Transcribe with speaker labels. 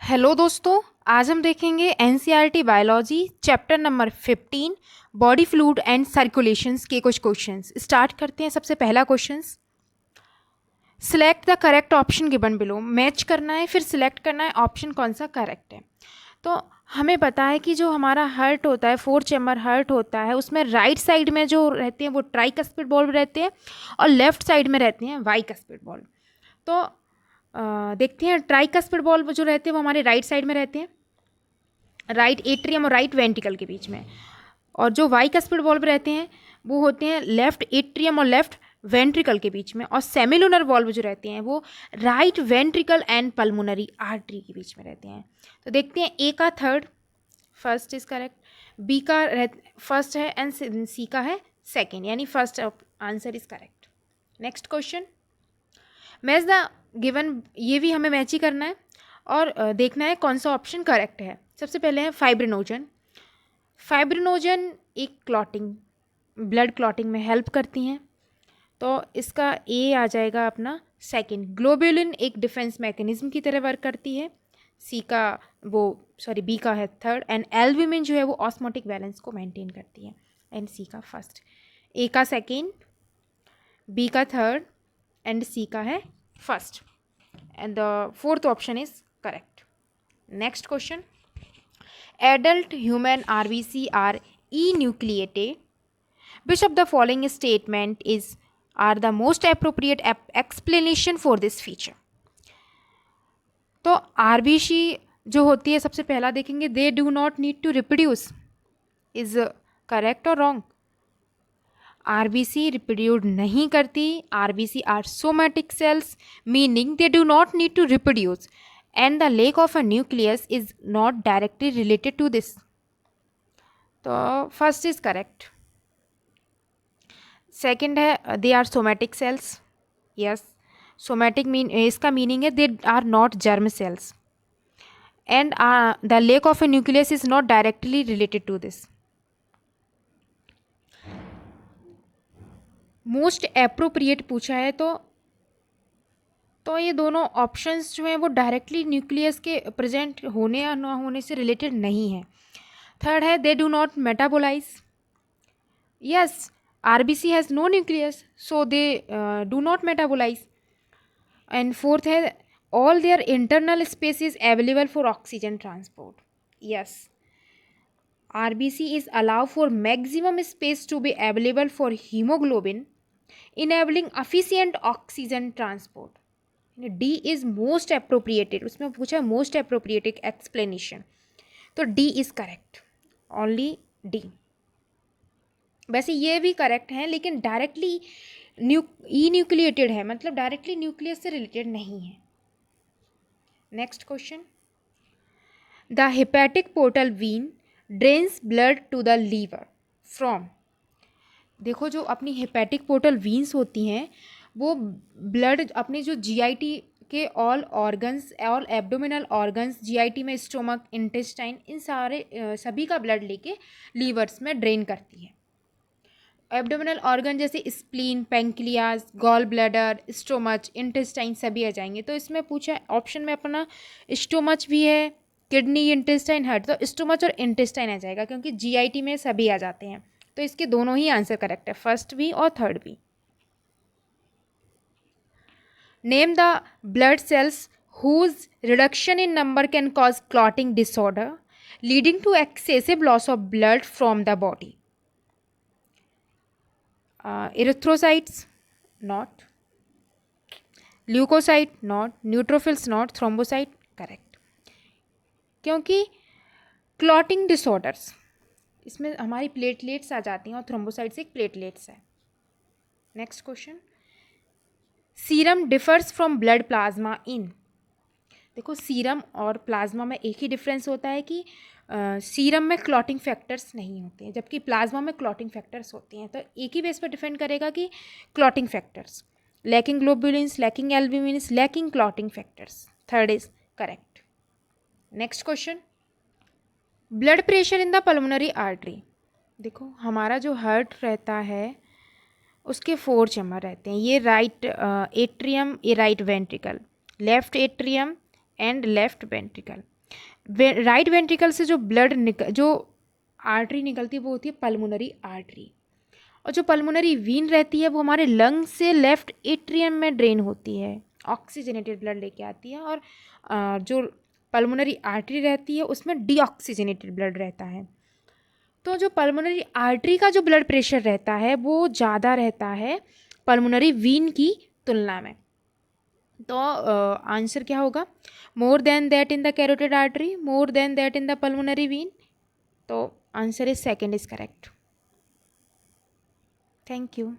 Speaker 1: Hello दोस्तों। आज हम देखेंगे NCERT biology chapter number 15 body fluid and circulations के कुछ क्वेश्चंस स्टार्ट करते हैं। सबसे पहला questions, select the correct option given below. Match करना है, फिर सिलेक्ट करना है ऑप्शन कौन सा करेक्ट है। तो हमें पता है कि जो हमारा हार्ट होता है, फोर चैम्बर हार्ट होता है, उसमें राइट साइड में जो रहते हैं वो ट्राइकस्पिड बॉल्व रहते हैं और लेफ्ट साइड में रहते हैं बाइकस्पिड बॉल्व। तो देखते हैं, ट्राइकस्पिड बॉल्व जो रहते हैं वो हमारे राइट साइड में रहते हैं, राइट एट्रियम और राइट वेंट्रिकल के बीच में। और जो बाइकस्पिड वॉल्व रहते हैं वो होते हैं लेफ्ट एट्रियम और लेफ्ट वेंट्रिकल के बीच में। और सेमिलुनर वॉल्व जो रहते हैं वो right ventricle and pulmonary artery के बीच में रहते हैं। तो देखते हैं, ए का third, first is correct, B का फर्स्ट है एंड सी का है सेकेंड, यानी first answer is correct. Next question, match the given, ये भी हमें मैच ही करना है और देखना है कौन सा ऑप्शन करेक्ट है। सबसे पहले है फाइब्रिनोजन। फाइब्रिनोजन एक क्लॉटिंग, ब्लड क्लॉटिंग में हेल्प करती हैं, तो इसका ए आ जाएगा अपना सेकंड। ग्लोब्यूलिन एक डिफेंस मैकेनिज्म की तरह वर्क करती है, सी का बी का है थर्ड। एंड एल्ब्यूमिन जो है वो ऑस्मोटिक बैलेंस को मेंटेन करती है, एंड सी का फर्स्ट। ए का सेकेंड, बी का थर्ड एंड सी का है first, and the fourth option is correct. Next question, adult human RBC are enucleated. Which of the following statement are the most appropriate explanation for this feature? तो RBC जो होती है, सबसे पहला देखेंगे, they do not need to reproduce, is correct और wrong? RBC reproduce नहीं करती, RBC are somatic cells, meaning they do not need to reproduce, and the lack of a nucleus is not directly related to this. तो first is correct. Second है they are somatic cells, yes, somatic इसका meaning है they are not germ cells, and the lack of a nucleus is not directly related to this. Most appropriate पूछा है, तो ये दोनों options जो हैं वो डायरेक्टली न्यूक्लियस के प्रेजेंट होने या ना होने से रिलेटेड नहीं है। थर्ड है they do not metabolize, yes, RBC has no nucleus so they do not metabolize. And fourth है all their internal space is available for oxygen transport, yes, RBC is allow for maximum space to be available for haemoglobin enabling efficient oxygen transport. D is most appropriated, उसमें पूछा most appropriated explanation, तो D is correct, only D. वैसे ये भी correct है, लेकिन directly ई nucleated है, मतलब डायरेक्टली न्यूक्लियस से रिलेटेड नहीं है। Next question, the hepatic portal vein drains blood to the liver from. देखो, जो अपनी हेपेटिक पोर्टल वीन्स होती हैं वो ब्लड अपने जो जीआईटी के ऑल ऑर्गन्स और एब्डोमिनल ऑर्गन्स, जीआईटी में स्टोमक, इंटेस्टाइन, इन सारे सभी का ब्लड लेके लीवर्स में ड्रेन करती है। एब्डोमिनल ऑर्गन जैसे spleen, pancreas, gall bladder, stomach, intestine सभी आ जाएंगे। तो इसमें पूछा ऑप्शन में अपना स्टोमच भी है, किडनी, इंटेस्टाइन, हार्ट, तो स्टोमच और इंटेस्टाइन आ जाएगा क्योंकि जीआईटी में सभी आ जाते हैं। तो इसके दोनों ही आंसर करेक्ट है, फर्स्ट भी और थर्ड भी। Name the blood cells whose reduction in number can cause clotting disorder leading to excessive loss of blood from the body. Erythrocytes, not. Leukocyte, not. Neutrophils, not. Thrombocyte, correct. क्योंकि clotting disorders, इसमें हमारी platelets आ जाती हैं और thrombocytes एक platelets है। Next question, serum differs from blood plasma in. देखो, serum और प्लाज्मा में एक ही डिफरेंस होता है कि सीरम में क्लॉटिंग फैक्टर्स नहीं होते हैं, जबकि प्लाज्मा में क्लॉटिंग फैक्टर्स होती हैं। तो एक ही बेस पर डिपेंड करेगा कि clotting factors, lacking globulins, lacking albumins, lacking clotting factors, third is correct. Next question, blood pressure in the pulmonary artery. देखो, हमारा जो हार्ट रहता है उसके फोर चैम्बर रहते हैं, ये राइट एट्रियम, ये right ventricle, left atrium, and left ventricle. Right ventricle से जो जो आर्टरी निकलती है वो होती है पल्मोनरी आर्टरी, और जो पल्मोनरी वीन रहती है वो हमारे लंग्स से लेफ्ट एट्रियम में ड्रेन होती है, ऑक्सीजनेटेड ब्लड लेके आती है, और जो पल्मोनरी आर्टरी रहती है उसमें डीऑक्सीजनेटेड ब्लड रहता है। तो जो पल्मोनरी आर्टरी का जो ब्लड प्रेशर रहता है वो ज़्यादा रहता है पल्मोनरी वीन की तुलना में। तो आंसर क्या होगा? More than that in the carotid artery, more than that in the pulmonary vein. तो answer is second is correct. Thank you.